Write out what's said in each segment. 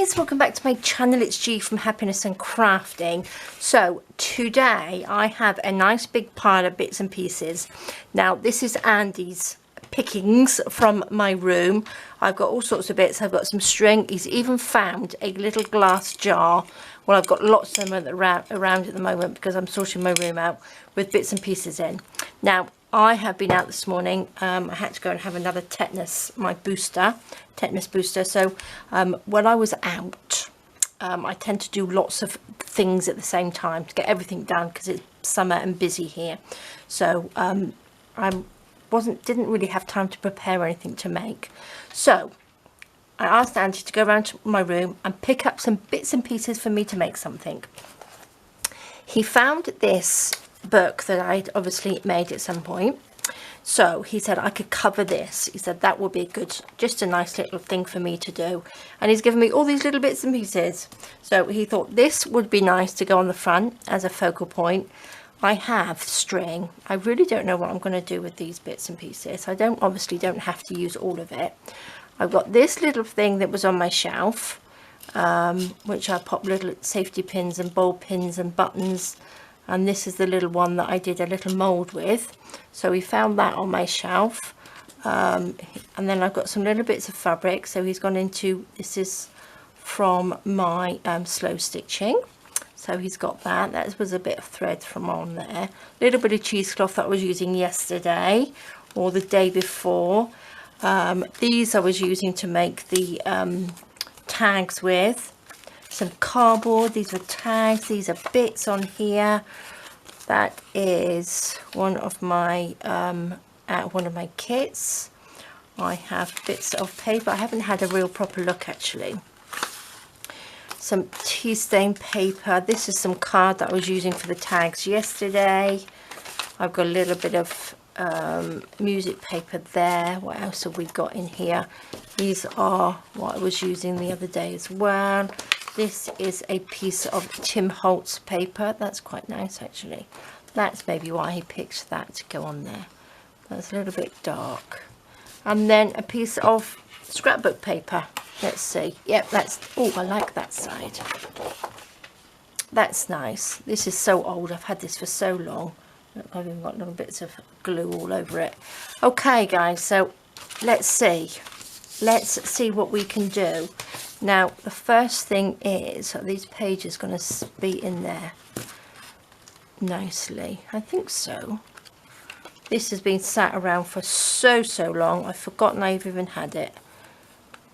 guys, welcome back to my channel. It's G from Happiness and Crafting. So today I have a nice big pile of bits and pieces. Now this is Andy's pickings from my room. I've got all sorts of bits. I've got some string. He's even found a little glass jar. Well, I've got lots of them around at the moment because I'm sorting my room out with bits and pieces in. Now I have been out this morning. I had to go and have another tetanus booster. So when I was out, I tend to do lots of things at the same time to get everything done because it's summer and busy here. So I didn't really have time to prepare anything to make. So I asked Andy to go around to my room and pick up some bits and pieces for me to make something. He found this book that I'd obviously made at some point. So he said I could cover this. He said that would be good, just a nice little thing for me to do. And he's given me all these little bits and pieces. So he thought this would be nice to go on the front as a focal point. I have string. I really don't know what I'm going to do with these bits and pieces. I obviously don't have to use all of it. I've got this little thing that was on my shelf, which I pop little safety pins and ball pins and buttons. And this is the little one that I did a little mould with. So we found that on my shelf. And then I've got some little bits of fabric. So he's gone into, this is from my slow stitching. So he's got that. That was a bit of thread from on there. A little bit of cheesecloth that I was using yesterday or the day before. These I was using to make the tags with. Some cardboard. These are tags. These are bits on here. That is one of my kits. I have bits of paper. I haven't had a real proper look actually. Some tea stain paper. This is some card that I was using for the tags yesterday. I've got a little bit of music paper there. What else have we got in here? These are what I was using the other day as well. This is a piece of Tim Holtz paper. That's quite nice actually. That's maybe why he picked that to go on there. That's a little bit dark. And then a piece of scrapbook paper. Let's see. Yep, that's, oh, I like that side. That's nice. This is so old. I've had this for so long. I've even got little bits of glue all over it. Okay guys, so let's see what we can do. Now the first thing is these pages going to be in there nicely. I think so. This has been sat around for so long I've forgotten I've even had it.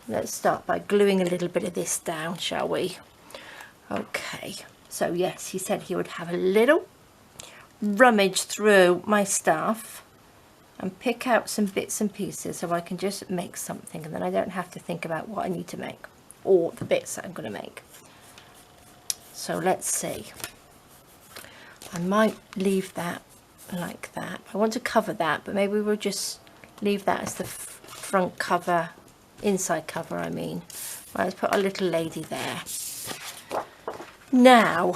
Let's start by gluing a little bit of this down, shall we? Okay, so yes, he said he would have a little rummage through my stuff and pick out some bits and pieces so I can just make something, and then I don't have to think about what I need to make or the bits that I'm going to make. So let's see. I might leave that like that. I want to cover that, but maybe we'll just leave that as the front cover, inside cover I mean. Right, let's put a little lady there. Now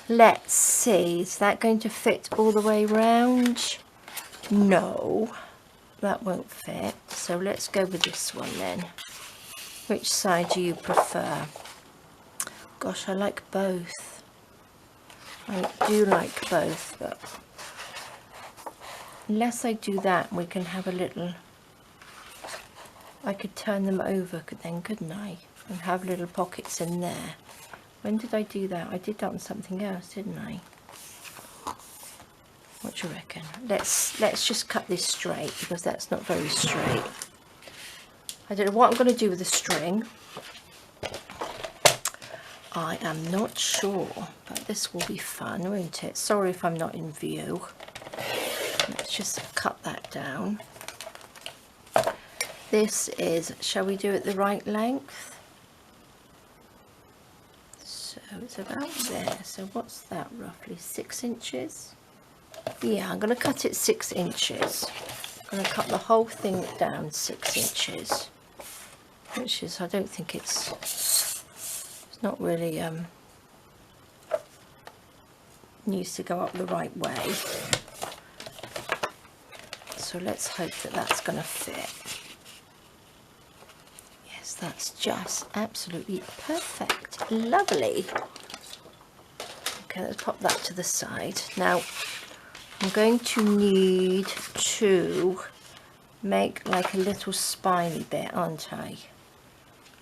let's see, is that going to fit all the way around? No, that won't fit. So let's go with this one then. Which side do you prefer? Gosh, I like both. I do like both, but unless I do that, we can have a little, I could turn them over then, couldn't I? And have little pockets in there. When did I do that? I did that on something else, didn't I? What do you reckon? Let's just cut this straight because that's not very straight. I don't know what I'm going to do with the string. I am not sure, but this will be fun, won't it? Sorry if I'm not in view. Let's just cut that down. This is, shall we do it the right length? So it's about there. So what's that roughly? 6 inches? Yeah, I'm going to cut it 6 inches. I'm going to cut the whole thing down 6 inches. Which is, I don't think it's not really needs to go up the right way. So let's hope that that's going to fit. Yes, That's just absolutely perfect. Lovely. Okay, let's pop that to the side. Now, I'm going to need to make like a little spiny bit, aren't I?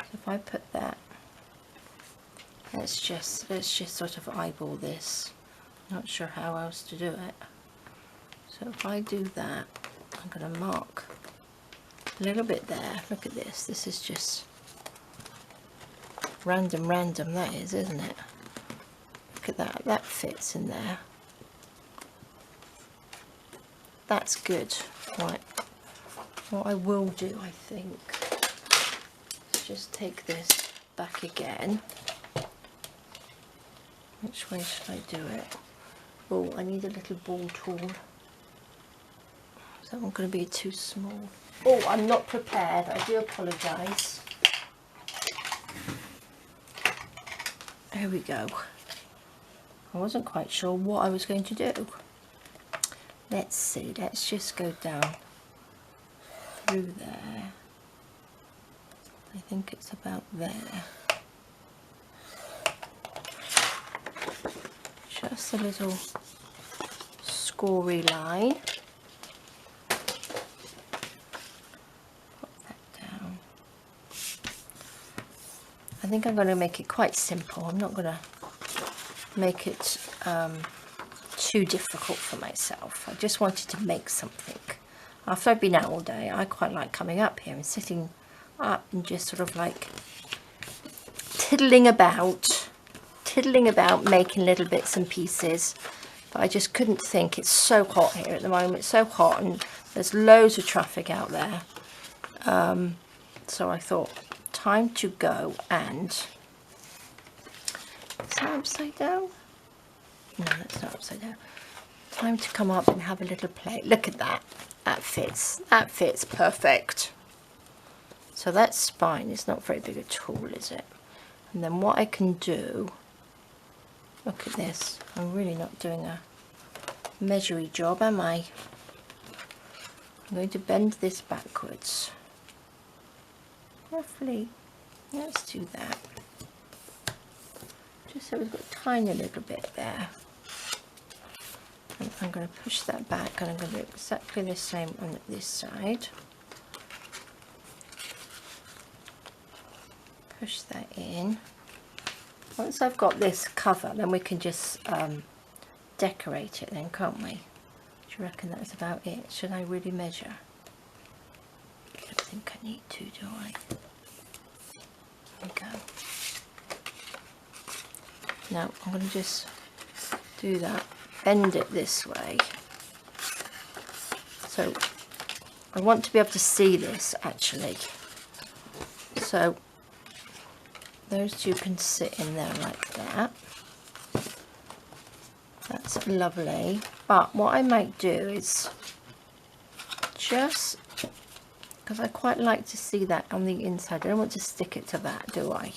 So if I put that, let's just sort of eyeball this. Not sure how else to do it. So if I do that, I'm going to mark a little bit there. Look at this. This is just random that is, isn't it? Look at that. That fits in there. That's good. Right. What I will do, I think, is just take this back again. Which way should I do it? Oh, I need a little ball tool. Is that one going to be too small? Oh, I'm not prepared. I do apologise. There we go. I wasn't quite sure what I was going to do. Let's see. Let's just go down through there. I think it's about there. Just a little scory line. Put that down. I think I'm going to make it quite simple. I'm not going to make it too difficult for myself. I just wanted to make something. After I've been out all day, I quite like coming up here and sitting up and just sort of like tiddling about making little bits and pieces. But I just couldn't think. It's so hot here at the moment. It's so hot and there's loads of traffic out there. So I thought, time to go and... Is that upside down? No, that's not upside down. Time to come up and have a little play. Look at that. That fits. That fits perfect. So that spine is not very big at all, is it? And then what I can do... Look at this. I'm really not doing a measury job, am I? I'm going to bend this backwards. Roughly. Let's do that. Just so we've got a tiny little bit there. And I'm going to push that back and I'm going to do exactly the same on this side. Push that in. Once I've got this cover, then we can just decorate it then, can't we? Do you reckon that's about it? Should I really measure? I don't think I need to, do I? There we go. Now I'm going to just do that, bend it this way. So I want to be able to see this actually. So those two can sit in there like that. That's lovely. But what I might do is just, because I quite like to see that on the inside. I don't want to stick it to that, do I?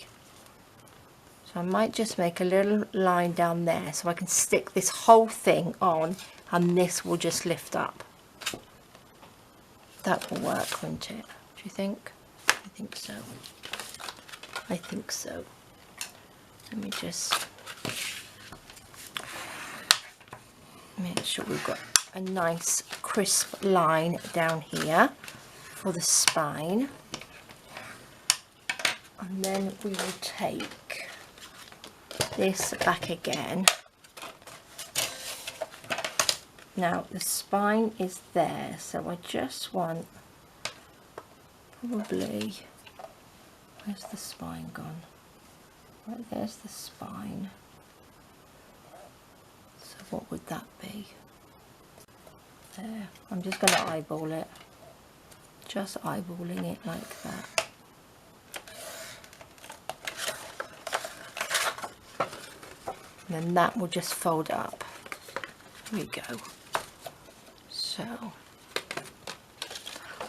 So I might just make a little line down there so I can stick this whole thing on and this will just lift up. That will work, won't it? Do you think? I think so. I think so. Let me just make sure we've got a nice crisp line down here for the spine. And then we will take this back again. Now the spine is there, so I just want probably... Where's the spine gone? Right, there's the spine. So what would that be? There. I'm just going to eyeball it. Just eyeballing it like that. And then that will just fold up. Here we go. So...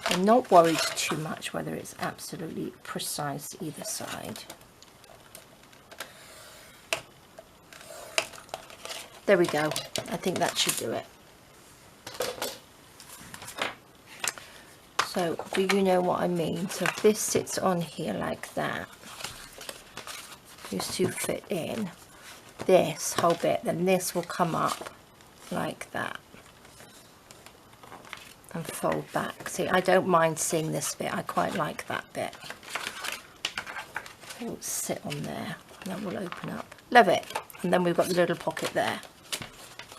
I'm not worried too much whether it's absolutely precise either side. There we go. I think that should do it. So do you know what I mean? So if this sits on here like that, these two fit in, this whole bit, then this will come up like that and fold back. See, I don't mind seeing this bit, I quite like that bit. It will sit on there and that will open up. Love it. And then we've got the little pocket there.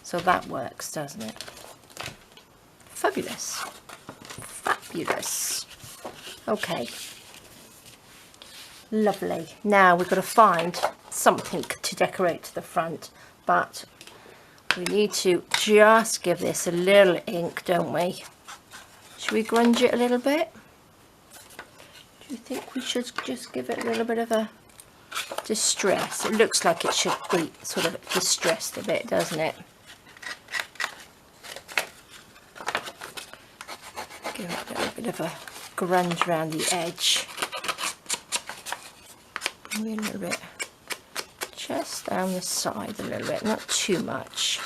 So that works, doesn't it? Fabulous. Fabulous. Okay. Lovely. Now we've got to find something to decorate to the front, but we need to just give this a little ink, don't we? Should we grunge it a little bit? Do you think we should just give it a little bit of a distress? It looks like it should be sort of distressed a bit, doesn't it? Give it a little bit of a grunge around the edge. Maybe a little bit just down the side a little bit, not too much.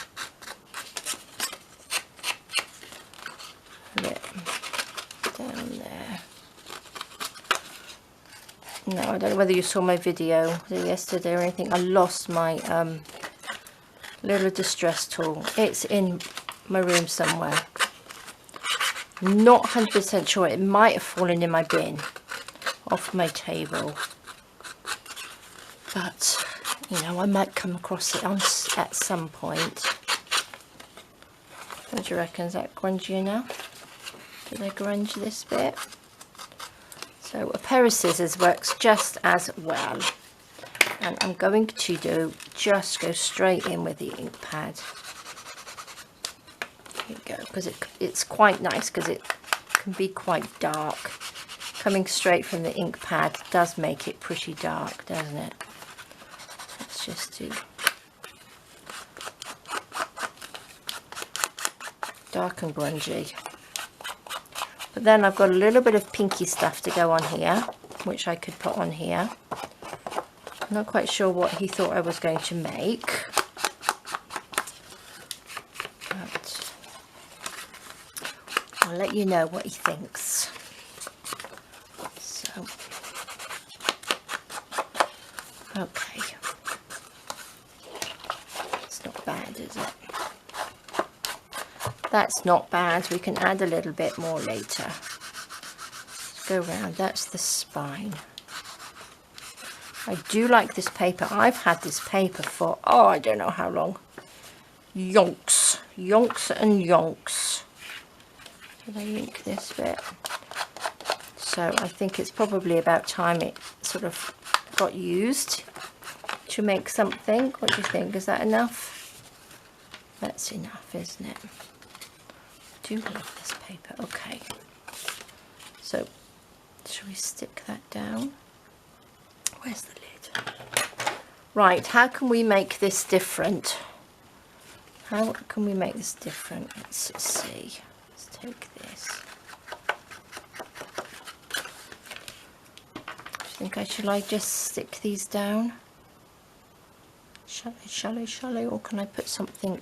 A bit down there. No, I don't know whether you saw my video yesterday or anything. I lost my little distress tool. It's in my room somewhere. Not 100% sure. It might have fallen in my bin off my table. But, you know, I might come across it at some point. What do you reckon? Is that grungy enough? Did I grunge this bit? So a pair of scissors works just as well. And I'm going to just go straight in with the ink pad. There you go, because it's quite nice because it can be quite dark. Coming straight from the ink pad does make it pretty dark, doesn't it? Let's just do dark and grungy. But then I've got a little bit of pinky stuff to go on here, which I could put on here. I'm not quite sure what he thought I was going to make. But I'll let you know what he thinks. So, okay. It's not bad, is it? That's not bad. We can add a little bit more later. Let's go around. That's the spine. I do like this paper. I've had this paper for, oh, I don't know how long. Yonks. Yonks and yonks. Did I ink this bit? So I think it's probably about time it sort of got used to make something. What do you think? Is that enough? That's enough, isn't it? I do love this paper. Okay. So, shall we stick that down? Where's the lid? Right, how can we make this different? How can we make this different? Let's see. Let's take this. Do you think I should just stick these down? Shall I? Or can I put something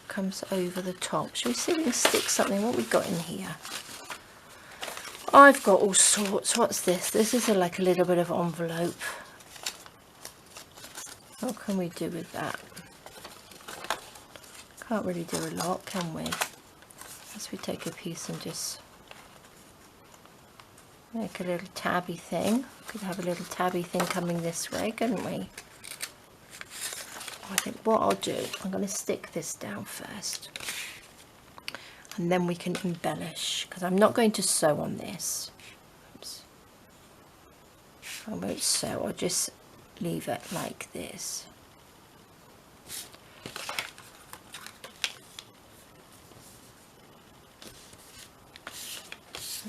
comes over the top? Shall we see if we can stick something? What we got in here? I've got all sorts. What's this? This is like a little bit of envelope. What can we do with that? Can't really do a lot, can we? Unless we take a piece and just make a little tabby thing. Could have a little tabby thing coming this way, couldn't we? I think what I'll do, I'm going to stick this down first. And then we can embellish, because I'm not going to sew on this. Oops. I won't sew, I'll just leave it like this.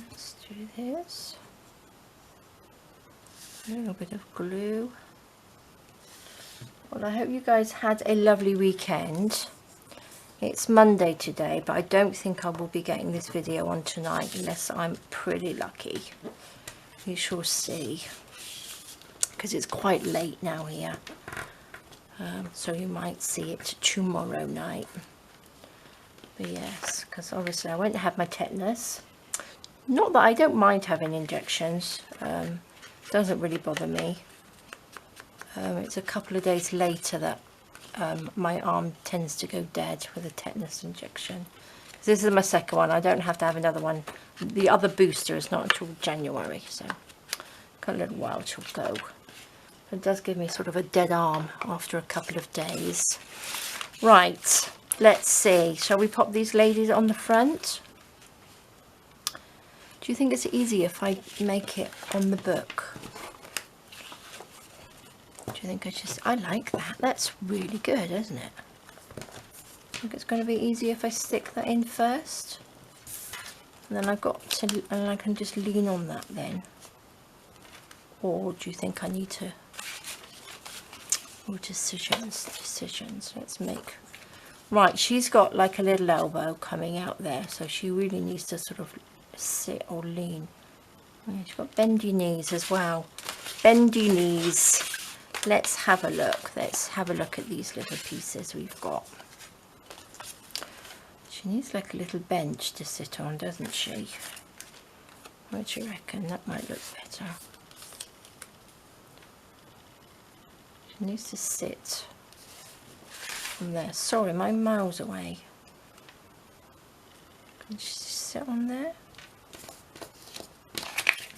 Let's do this. A little bit of glue. Well, I hope you guys had a lovely weekend. It's Monday today, but I don't think I will be getting this video on tonight unless I'm pretty lucky. You shall see. Because it's quite late now here. So you might see it tomorrow night. But yes, because obviously I won't have my tetanus. Not that I don't mind having injections, doesn't really bother me. It's a couple of days later that my arm tends to go dead with a tetanus injection. This is my second one. I don't have to have another one. The other booster is not until January, so got a little while to go. It does give me sort of a dead arm after a couple of days. Right, let's see. Shall we pop these ladies on the front? Do you think it's easy if I make it on the book? Do you think I like that. That's really good, isn't it? I think it's going to be easy if I stick that in first. And then and I can just lean on that then. Or do you think I need to... Oh, decisions. Let's make... Right, she's got like a little elbow coming out there, so she really needs to sort of sit or lean. And she's got bendy knees as well. Bendy knees. Let's have a look. Let's have a look at these little pieces we've got. She needs like a little bench to sit on, doesn't she? What do you reckon? That might look better. She needs to sit from there. Sorry, I'm miles away. Can she sit on there?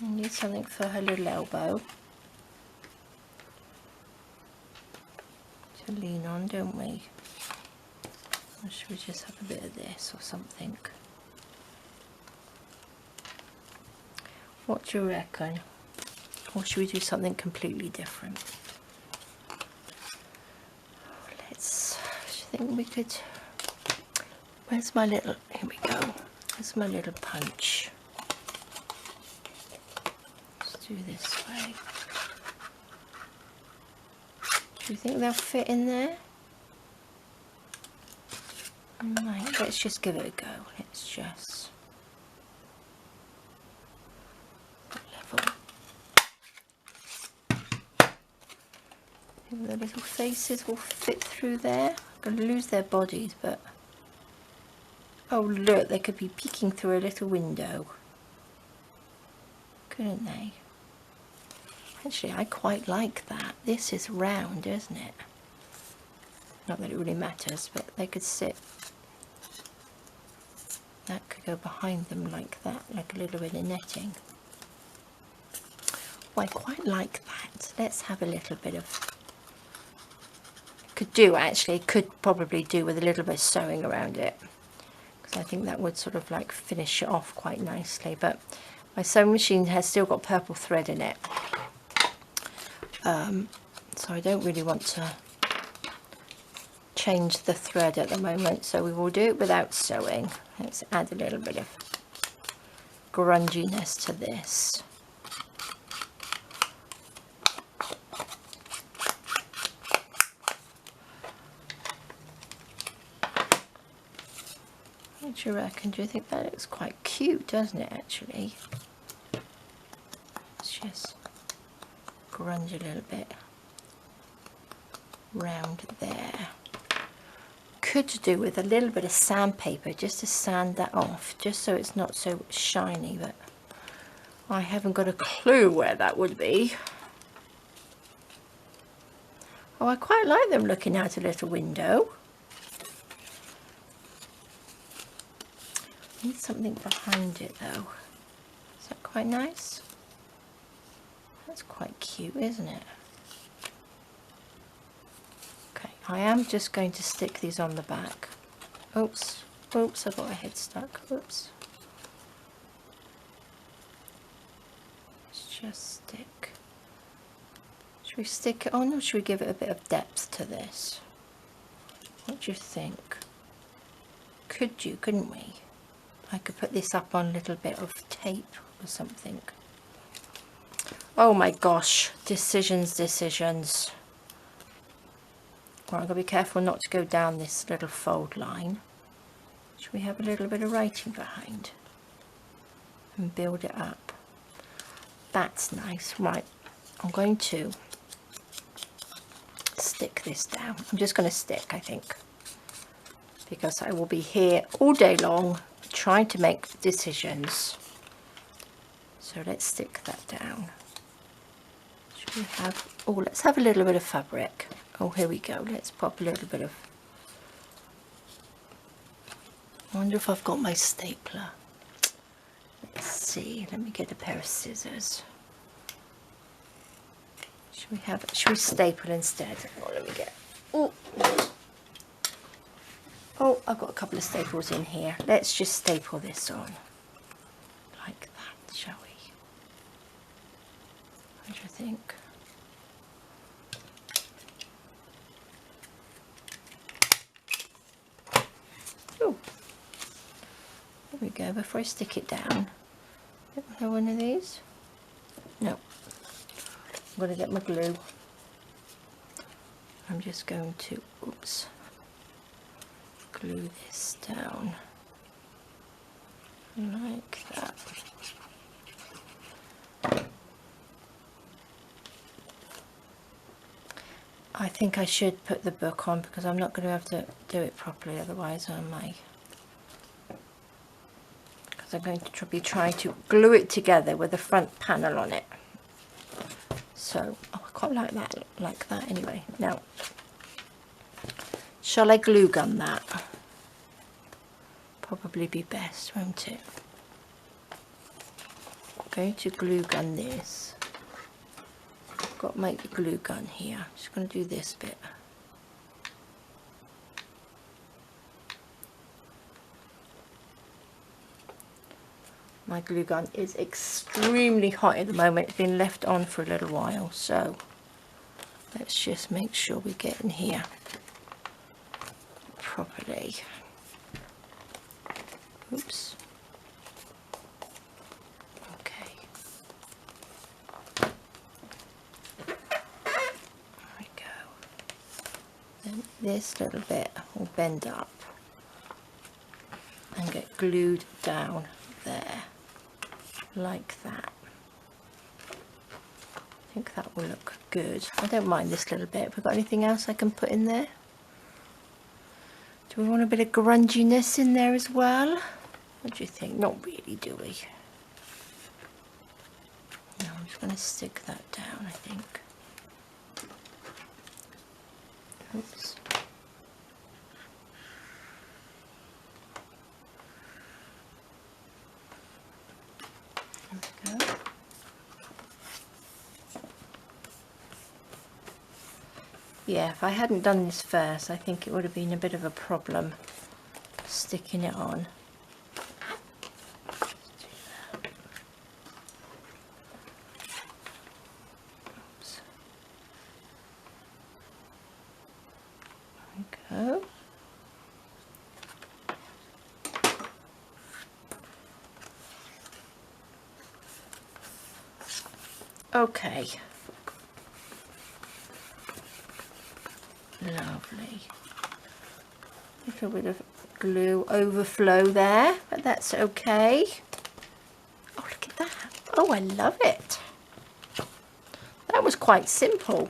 I need something for her little elbow to lean on, don't we? Or should we just have a bit of this or something? What do you reckon? Or should we do something completely different? I think we could... Where's my little... Here we go. Where's my little punch? Let's do this way. Do you think they'll fit in there? Right, let's just give it a go. Let's just... level. I think the little faces will fit through there. I'm going to lose their bodies, but... Oh look, they could be peeking through a little window. Couldn't they? Actually, I quite like that. This is round, isn't it? Not that it really matters, but they could sit... That could go behind them like that, like a little bit of netting. Oh, I quite like that. Let's have a little bit of... Could probably do with a little bit of sewing around it, because I think that would sort of like finish it off quite nicely. But my sewing machine has still got purple thread in it, so I don't really want to change the thread at the moment, so we will do it without sewing. Let's add a little bit of grunginess to this. What do you reckon? Do you think that looks quite cute, doesn't it, actually? Let's just grunge a little bit round there. Could do with a little bit of sandpaper just to sand that off, just so it's not so shiny, but I haven't got a clue where that would be. Oh, I quite like them looking out a little window. Need something behind it though. Is that quite nice? That's quite cute, isn't it? Okay, I am just going to stick these on the back. Oops, oops, I got a head stuck. Oops. Let's just stick. Should we stick it on, or should we give it a bit of depth to this? What do you think? Couldn't we? I could put this up on a little bit of tape or something. Oh my gosh, decisions. Well, I've got to be careful not to go down this little fold line. Should we have a little bit of writing behind and build it up? That's nice. Right, I'm going to stick this down. I'm just going to stick, I think, because I will be here all day long trying to make decisions. So let's stick that down. Should we have, oh, let's have a little bit of fabric. Oh, here we go. Let's pop a little bit of, I wonder if I've got my stapler. Let's see, let me get a pair of scissors. Should we staple instead? Oh, let me get, oh, I've got a couple of staples in here. Let's just staple this on like that, shall we? What do you think? Oh, there we go. Before I stick it down, have one of these? No. I'm going to get my glue. I'm just going to, oops, glue this down like that. I think I should put the book on because I'm not going to have to do it properly otherwise, am I? Because I'm going to be trying to glue it together with the front panel on it. So, oh, I quite like that anyway. Now, shall I glue gun that? Probably be best, won't it? I'm going to glue gun this. Got my glue gun here. Just going to do this bit. My glue gun is extremely hot at the moment. It's been left on for a little while, so let's just make sure we get in here properly. Oops. Okay. There we go. Then this little bit will bend up and get glued down there like that. I think that will look good. I don't mind this little bit. Have we got anything else I can put in there? Do we want a bit of grunginess in there as well? What do you think? Not really, do we? No, I'm just going to stick that down, I think. Oops. There we go. Yeah, if I hadn't done this first, I think it would have been a bit of a problem sticking it on. Oops. There we go. Okay. Lovely. A little bit of glue overflow there, but that's okay. Oh, look at that. Oh, I love it. That was quite simple.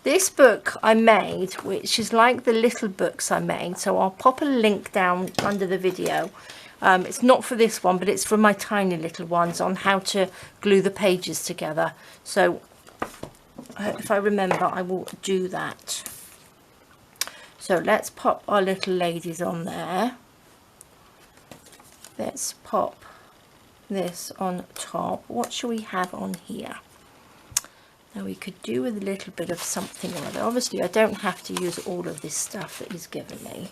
This book I made, which is like the little books I made, so I'll pop a link down under the video. It's not for this one, but it's for my tiny little ones on how to glue the pages together. So if I remember, I will do that. So let's pop our little ladies on there. Let's pop this on top. What shall we have on here? Now we could do with a little bit of something or other. Obviously I don't have to use all of this stuff that he's given me.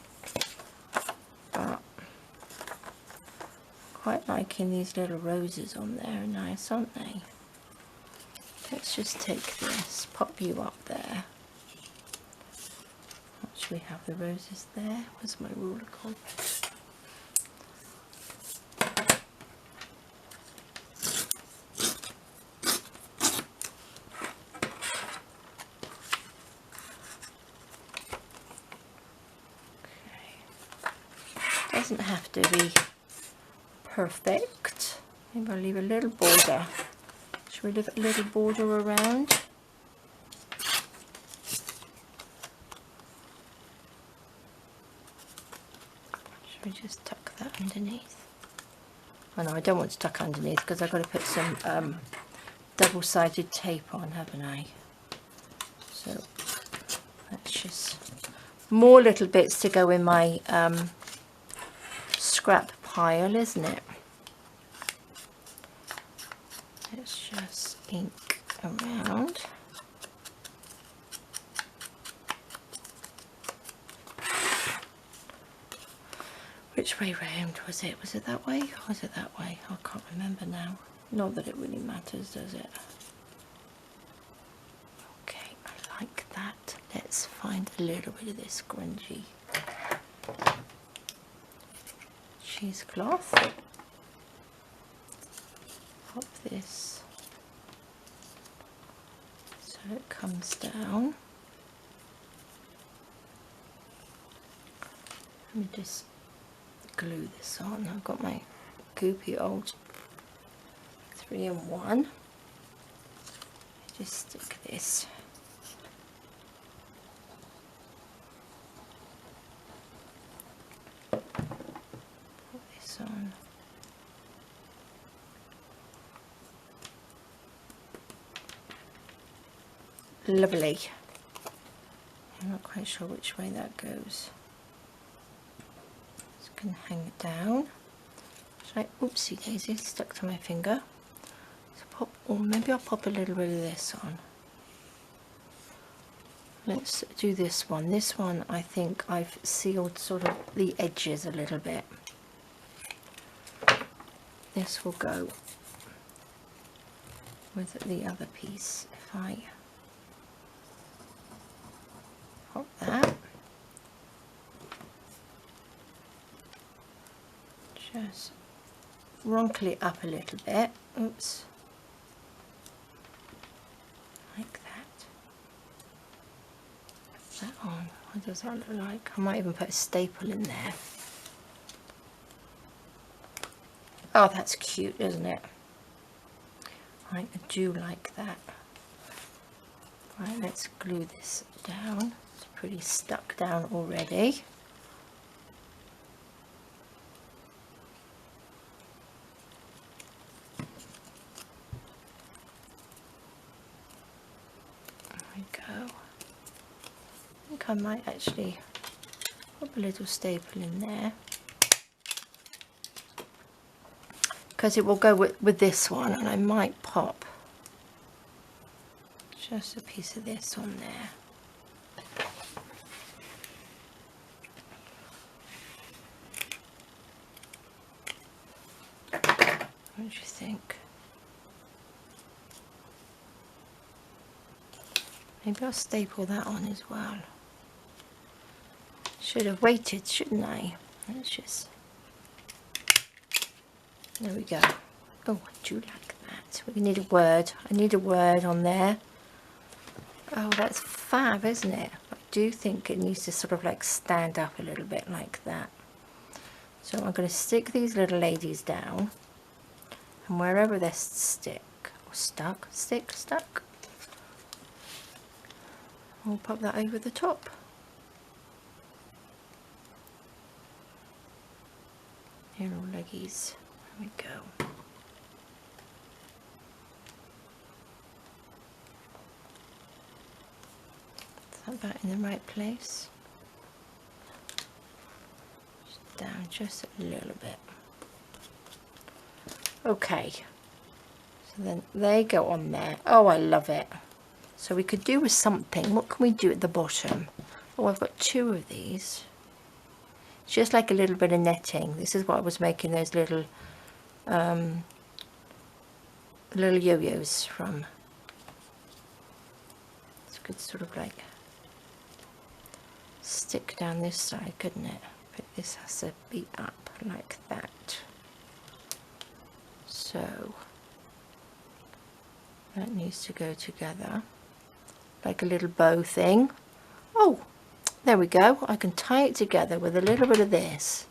But quite liking these little roses on there. Nice, aren't they? Let's just take this, pop you up there. We have the roses there. Where's my ruler gone? Okay. Doesn't have to be perfect. Maybe I'll leave a little border. Should we leave a little border around? We just tuck that underneath. I know I don't want it stuck underneath because I've got to put some double-sided tape on, haven't I? So that's just more little bits to go in my scrap pile, isn't it? Let's just ink around. Which way round was it? Was it that way or was it that way? I can't remember now. Not that it really matters, does it? Okay, I like that. Let's find a little bit of this grungy cheesecloth. Pop this so it comes down. Let me just glue this on. I've got my goopy old 3-in-1. Just stick this. Put this on. Lovely. I'm not quite sure which way that goes. Just gonna hang it down. Should I, oopsie daisy, stuck to my finger. So pop, or maybe I'll pop a little bit of this on. Let's do this one. This one I think I've sealed sort of the edges a little bit. This will go with the other piece if I pop that. Just wrinkle it up a little bit. Oops. Like that. Put that on. What does that look like? I might even put a staple in there. Oh, that's cute, isn't it? I do like that. Right, let's glue this down. It's pretty stuck down already. There we go. I think I might actually put a little staple in there, because it will go with this one, and I might pop just a piece of this on there. What do you think? Maybe I'll staple that on as well. Should have waited, shouldn't I? Let's just... There we go. Oh, I do like that. We need a word. I need a word on there. Oh, that's fab, isn't it? I do think it needs to sort of like stand up a little bit like that. So I'm going to stick these little ladies down, and wherever they're stuck, we'll pop that over the top. Here are leggies. There we go. Is that in the right place? Just down just a little bit. Okay. So then they go on there. Oh, I love it. So we could do with something. What can we do at the bottom? Oh, I've got 2 of these. It's just like a little bit of netting. This is what I was making those little yo-yos from. It's good, sort of like stick down this side, couldn't it? But this has to be up like that. So that needs to go together like a little bow thing. Oh, there we go. I can tie it together with a little bit of this.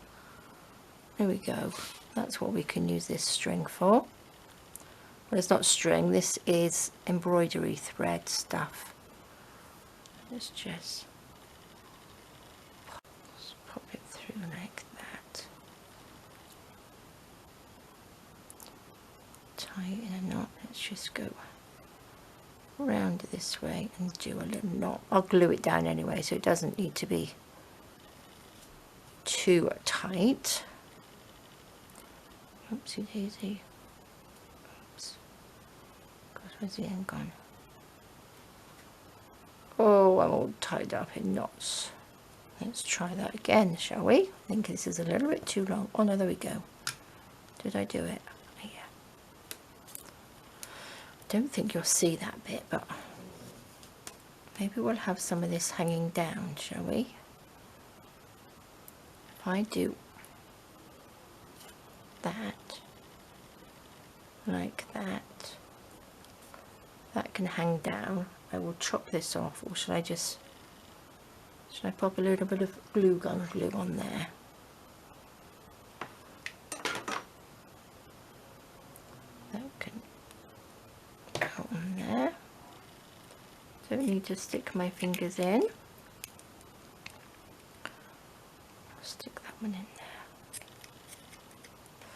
There we go. That's what we can use this string for. Well, it's not string, this is embroidery thread stuff. Let's just pop it through like that. just go round this way and do a little knot. I'll glue it down anyway, so it doesn't need to be too tight. Oopsie daisy. Oops. God, where's the end gone? Oh, I'm all tied up in knots. Let's try that again, shall we? I think this is a little bit too long. Oh no, there we go. Did I do it? Yeah. Don't think you'll see that bit, but maybe we'll have some of this hanging down, shall we? If I do that, like that, that can hang down. I will chop this off, or should I pop a little bit of glue gun glue on there? That can go on there. Don't need to stick my fingers in. I'll stick that one in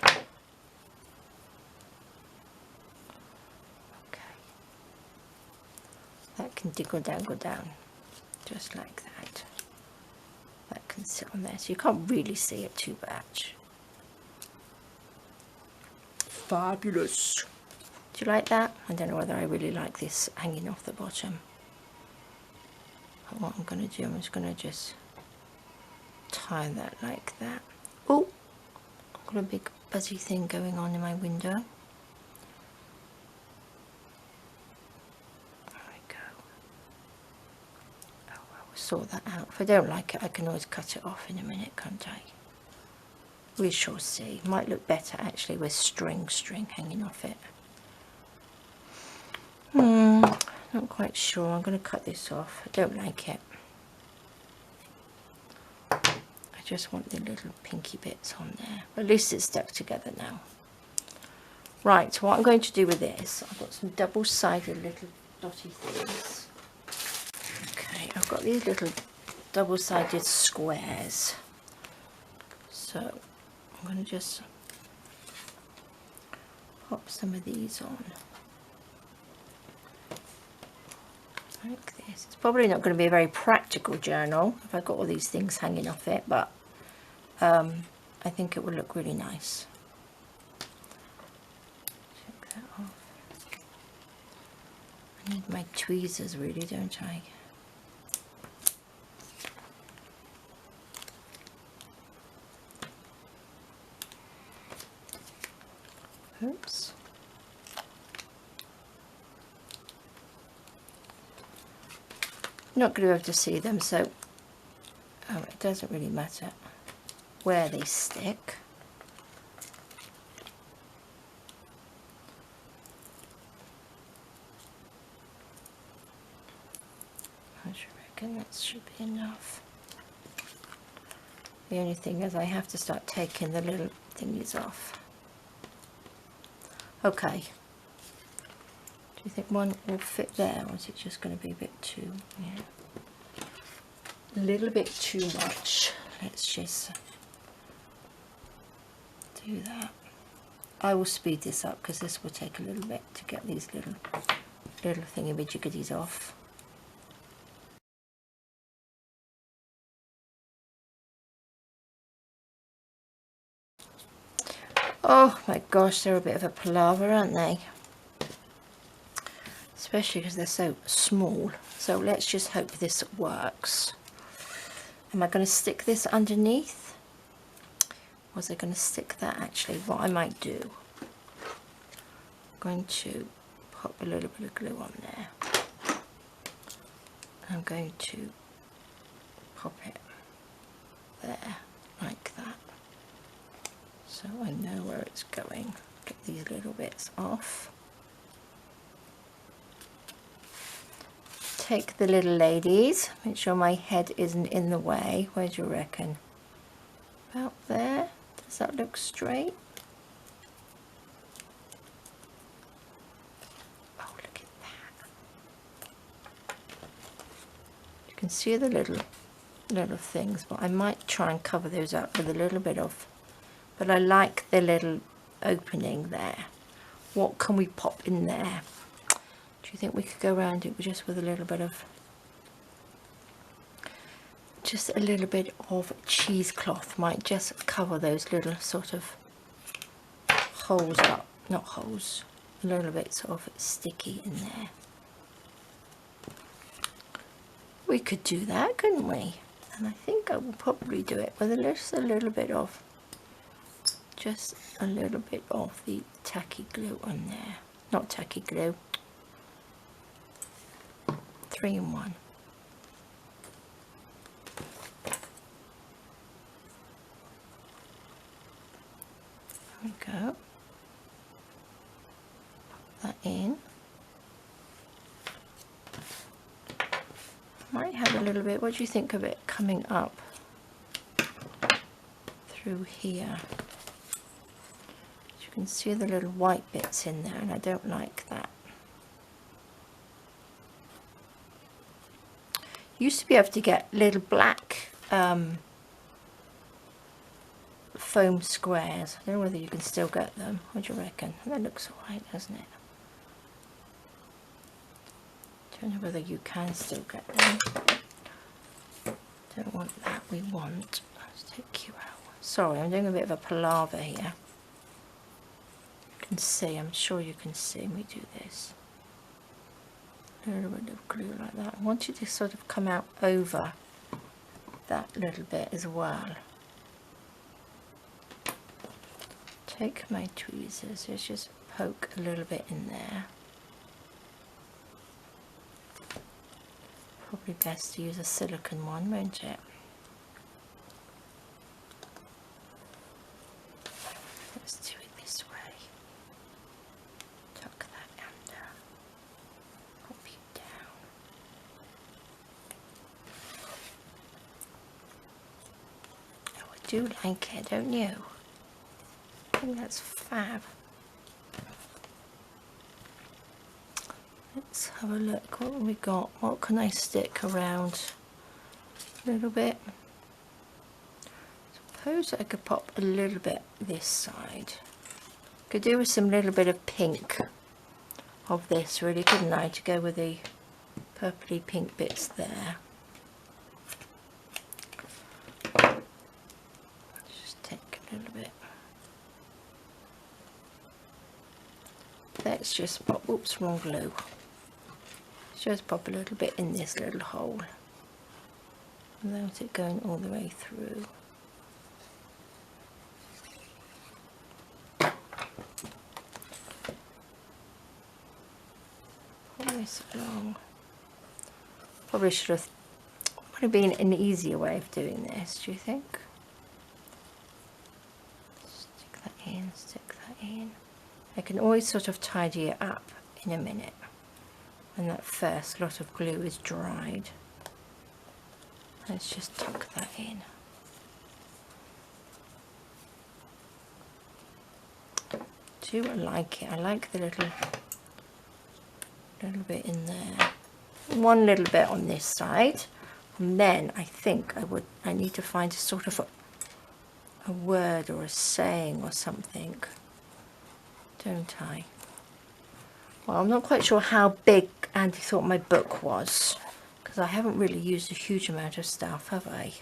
there. Okay. That can go down, just like that. That can sit on there, so you can't really see it too much. Fabulous. Do you like that? I don't know whether I really like this hanging off the bottom. But what I'm going to do, I'm just going to tie that like that. Oh, I've got a big buzzy thing going on in my window. There we go. Oh, I'll sort that out. If I don't like it, I can always cut it off in a minute, can't I? We shall see. Might look better actually with string hanging off it. Not quite sure. I'm going to cut this off. I don't like it. I just want the little pinky bits on there. At least it's stuck together now. Right, so what I'm going to do with this, I've got some double-sided little dotty things. Okay, I've got these little double-sided squares. So I'm going to just pop some of these on. Like this. It's probably not going to be a very practical journal if I've got all these things hanging off it, but I think it will look really nice. Check that off. I need my tweezers really, don't I? Oops. Not going to be able to see them, so it doesn't really matter where they stick. I should reckon that should be enough. The only thing is I have to start taking the little thingies off. Okay. Do you think one will fit there, or is it just going to be a bit too, yeah, a little bit too much? Let's just do that. I will speed this up because this will take a little bit to get these little thingy-majiggities off. Oh my gosh, they're a bit of a palaver, aren't they? Especially because they're so small. So let's just hope this works. Am I going to stick this underneath? Was I going to stick that actually? What I might do, I'm going to pop a little bit of glue on there. I'm going to pop it there, like that. So I know where it's going. Get these little bits off. Take the little ladies, make sure my head isn't in the way. Where do you reckon? About there? Does that look straight? Oh, look at that. You can see the little things, but I might try and cover those up with a little bit of, but I like the little opening there. what can we pop in there? Do you think we could go around it just with a little bit of cheesecloth? Might just cover those little sort of holes up, not holes, a little bit sort of sticky in there. We could do that, couldn't we? And I think I will probably do it with just a little bit of the tacky glue on there. Not tacky glue, 3-in-1. There we go. Pop that in. Might have a little bit, what do you think of it coming up through here? You can see the little white bits in there, and I don't like that. Used to be able to get little black foam squares. I don't know whether you can still get them. What do you reckon? That looks alright, doesn't it? Don't know whether you can still get them. Don't want that, we want, let's take you out. Sorry, I'm doing a bit of a palaver here. You can see, I'm sure you can see me do this. A little bit of glue like that. I want you to sort of come out over that little bit as well. Take my tweezers, let's just poke a little bit in there. Probably best to use a silicone one, won't it? Let's do it this way. Tuck that under. Pop you down. Oh, I do like it, don't you? I think that's fab. Let's have a look, what have we got? What can I stick around a little bit? Suppose I could pop a little bit this side. Could do with some little bit of pink of this really, couldn't I, to go with the purpley pink bits there. Just take a little bit. Let's just pop, oops, wrong glue. Just pop a little bit in this little hole without it going all the way through. Pull this along. Probably should have been an easier way of doing this, do you think? Stick that in, stick that in. I can always sort of tidy it up in a minute when that first lot of glue is dried. Let's just tuck that in. Do like it. I like the little bit in there. One little bit on this side, and then I think I need to find a sort of a word or a saying or something, don't I? Well, I'm not quite sure how big Andy thought my book was, because I haven't really used a huge amount of stuff, have I?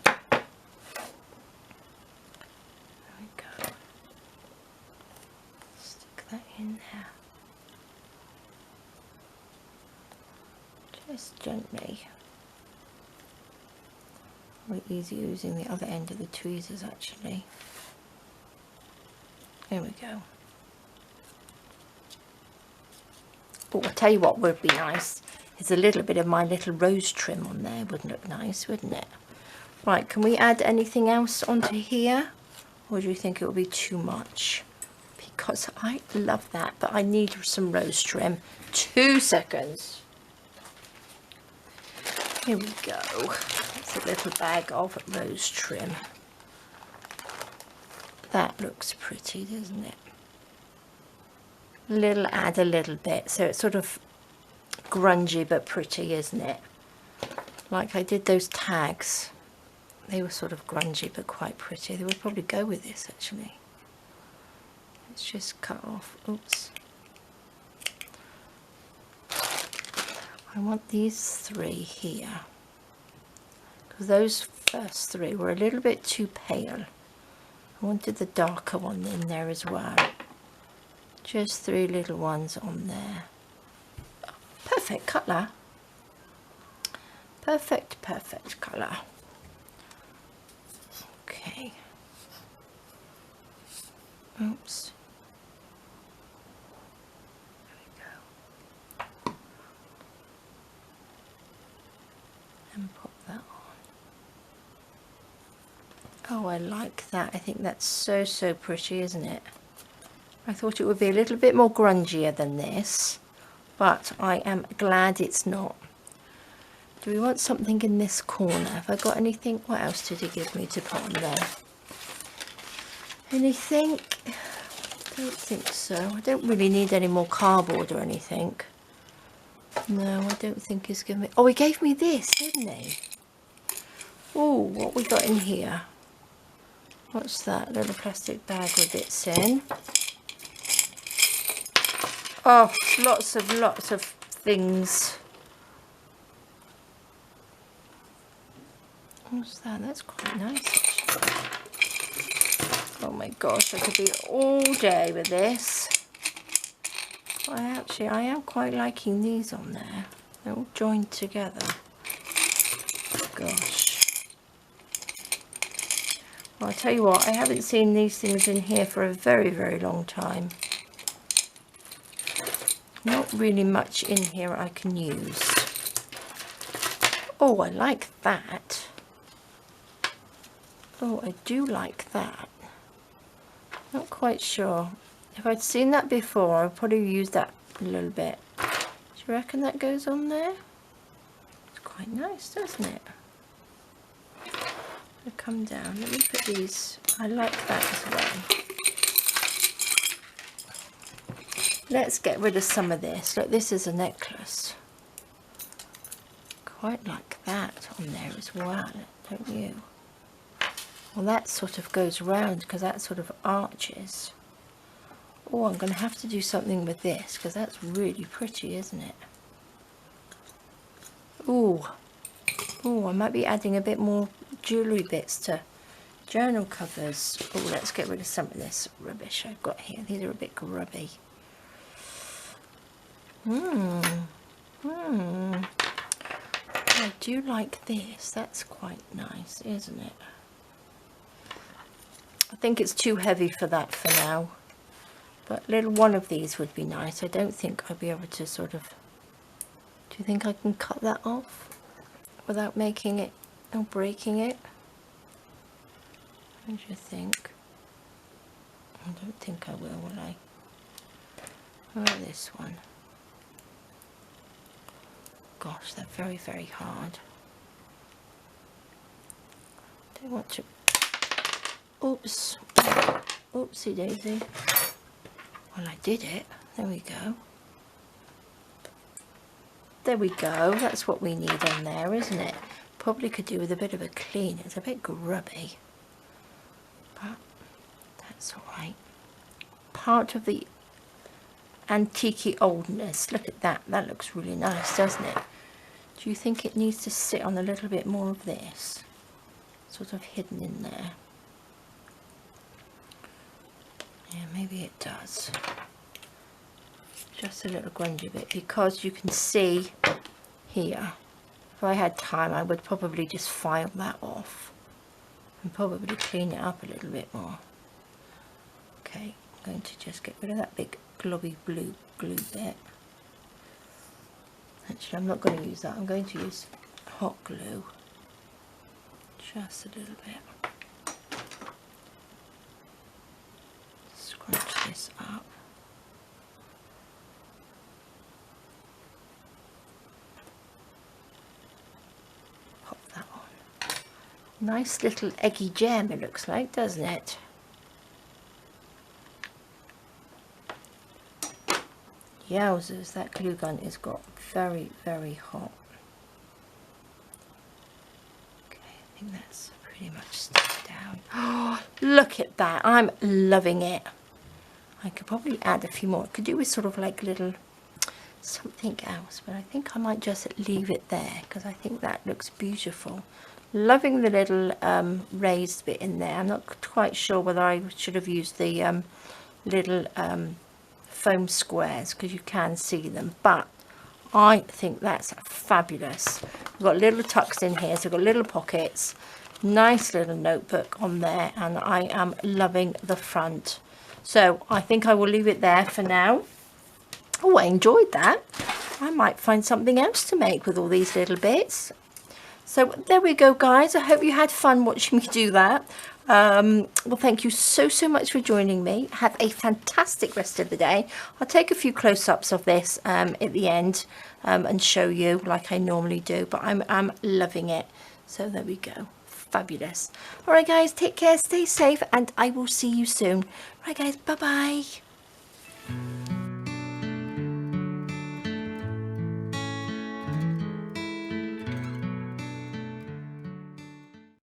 There we go. Stick that in there. Just gently. Really easy using the other end of the tweezers actually. There we go. Oh, I'll tell you what would be nice is a little bit of my little rose trim on there. Would look nice, wouldn't it? Right, can we add anything else onto here? Or do you think it will be too much? Because I love that, but I need some rose trim. 2 seconds. Here we go. It's a little bag of rose trim. That looks pretty, doesn't it? Add a little bit, so it's sort of grungy but pretty, isn't it? Like I did those tags. They were sort of grungy but quite pretty. They would probably go with this actually. Let's just cut off, oops. I want these 3 here, because those first 3 were a little bit too pale. I wanted the darker one in there as well. Just 3 little ones on there. Perfect colour. Perfect, perfect colour. Okay. Oops. There we go. And pop that on. Oh, I like that. I think that's so, so pretty, isn't it? I thought it would be a little bit more grungier than this, but I am glad it's not. Do we want something in this corner? Have I got anything? What else did he give me to put on there? Anything? I don't think so. I don't really need any more cardboard or anything. No, I don't think he's given me... Oh, he gave me this, didn't he? Oh, what we got in here? What's that? Little plastic bag with bits in. Oh, lots of things. What's that? That's quite nice, actually. Oh my gosh, I could be all day with this. I am quite liking these on there. They're all joined together. Gosh. Well, I'll tell you what, I haven't seen these things in here for a very, very long time. Not really much in here I can use. Oh, I like that. Oh, I do like that. Not quite sure. If I'd seen that before, I'd probably use that a little bit. Do you reckon that goes on there? It's quite nice, doesn't it? I'll come down. Let me put these. I like that as well. Let's get rid of some of this. Look, this is a necklace. Quite like that on there as well, don't you? Well, that sort of goes round because that sort of arches. Oh, I'm going to have to do something with this because that's really pretty, isn't it? Oh, I might be adding a bit more jewellery bits to journal covers. Oh, let's get rid of some of this rubbish I've got here. These are a bit grubby. I do like this. That's quite nice, isn't it? I think it's too heavy for that for now. But little one of these would be nice. I don't think I'll be able to sort of... Do you think I can cut that off without making it or breaking it? What do you think? I don't think I will I? How about this one? Gosh, they're very, very hard. Don't want to... Oops. Oopsie daisy. Well, I did it. There we go. There we go. That's what we need on there, isn't it? Probably could do with a bit of a clean. It's a bit grubby. But that's alright. Part of the antique oldness. Look at that. That looks really nice, doesn't it? Do you think it needs to sit on a little bit more of this? Sort of hidden in there. Yeah, maybe it does. Just a little grungy bit, because you can see here, if I had time I would probably just file that off and probably clean it up a little bit more. Okay, I'm going to just get rid of that big globby blue glue bit. Actually, I'm not going to use that. I'm going to use hot glue. Just a little bit. Scrunch this up. Pop that on. Nice little eggy gem it looks like, doesn't it? Yowzers, that glue gun has got very, very hot. Okay, I think that's pretty much stuck down. Oh, look at that. I'm loving it. I could probably add a few more. I could do with sort of like little something else, but I think I might just leave it there because I think that looks beautiful. Loving the little raised bit in there. I'm not quite sure whether I should have used the little foam squares because you can see them, but I think that's fabulous. We've got little tucks in here, so we've got little pockets, nice little notebook on there, and I am loving the front. So I think I will leave it there for now. Oh, I enjoyed that. I might find something else to make with all these little bits. So there we go, guys. I hope you had fun watching me do that. Well, thank you so much for joining me. Have a fantastic rest of the day. I'll take a few close-ups of this at the end and show you like I normally do, but I'm loving it. So there we go. Fabulous. All right, guys, take care, stay safe, and I will see you soon. All right, guys, bye-bye.